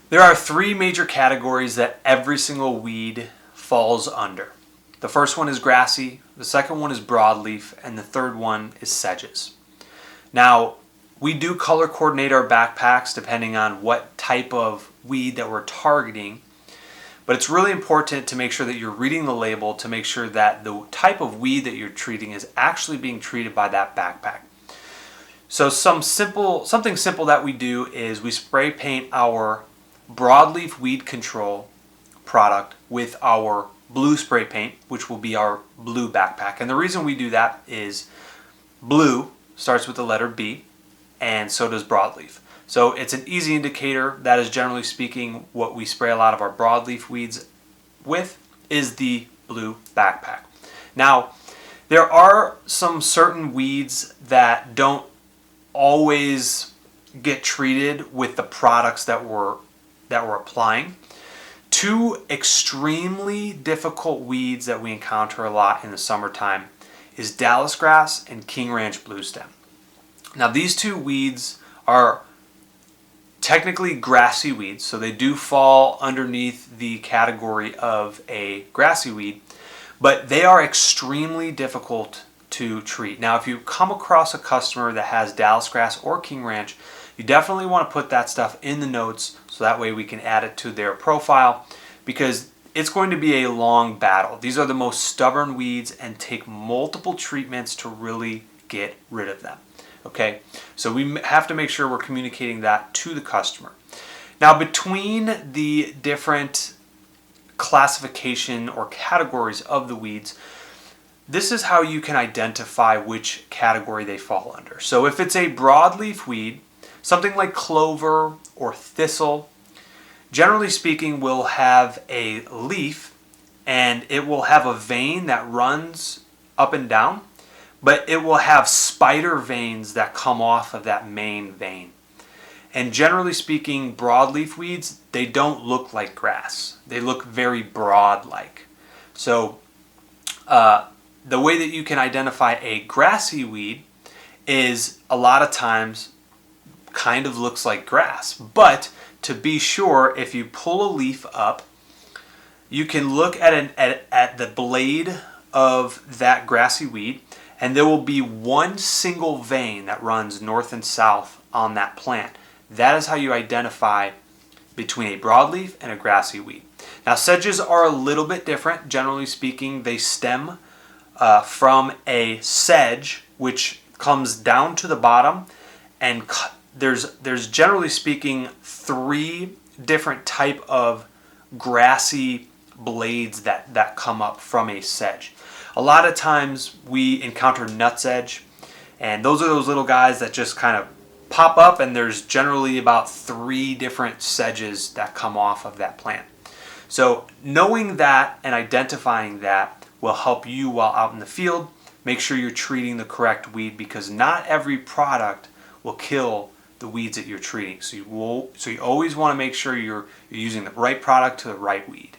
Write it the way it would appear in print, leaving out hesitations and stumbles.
There are three major categories that every single weed falls under. The first one is grassy, the second one is broadleaf, and the third one is sedges. Now, we do color coordinate our backpacks depending on what type of weed that we're targeting, but it's really important to make sure that you're reading the label to make sure that the type of weed that you're treating is actually being treated by that backpack. So something simple that we do is we spray paint our broadleaf weed control product with our blue spray paint, which will be our blue backpack. And the reason we do that is blue starts with the letter B, and so does broadleaf. So it's an easy indicator. That is, generally speaking, what we spray a lot of our broadleaf weeds with is the blue backpack. Now, there are some certain weeds that don't always get treated with the products that we're applying. Two extremely difficult weeds that we encounter a lot in the summertime is Dallas grass and King Ranch bluestem. Now, these two weeds are technically grassy weeds, so they do fall underneath the category of a grassy weed, but they are extremely difficult to treat. Now, if you come across a customer that has Dallas grass or King Ranch, you definitely want to put that stuff in the notes so that way we can add it to their profile, because it's going to be a long battle. These are the most stubborn weeds and take multiple treatments to really get rid of them. Okay, so we have to make sure we're communicating that to the customer. Now, between the different classification or categories of the weeds, this is how you can identify which category they fall under. So if it's a broadleaf weed, something like clover or thistle, generally speaking, will have a leaf and it will have a vein that runs up and down, but it will have spider veins that come off of that main vein. And generally speaking, broadleaf weeds, they don't look like grass. They look very broad-like. So the way that you can identify a grassy weed is a lot of times kind of looks like grass. But to be sure, if you pull a leaf up, you can look at the blade of that grassy weed, and there will be one single vein that runs north and south on that plant. That is how you identify between a broadleaf and a grassy weed. Now, sedges are a little bit different. Generally speaking, they stem from a sedge, which comes down to the bottom, and there's generally speaking three different type of grassy blades that come up from a sedge. A lot of times we encounter nutsedge, and those are those little guys that just kind of pop up, and there's generally about three different sedges that come off of that plant. So knowing that and identifying that will help you while out in the field. Make sure you're treating the correct weed, because not every product will kill the weeds that you're treating. So you always want to make sure you're using the right product to the right weed.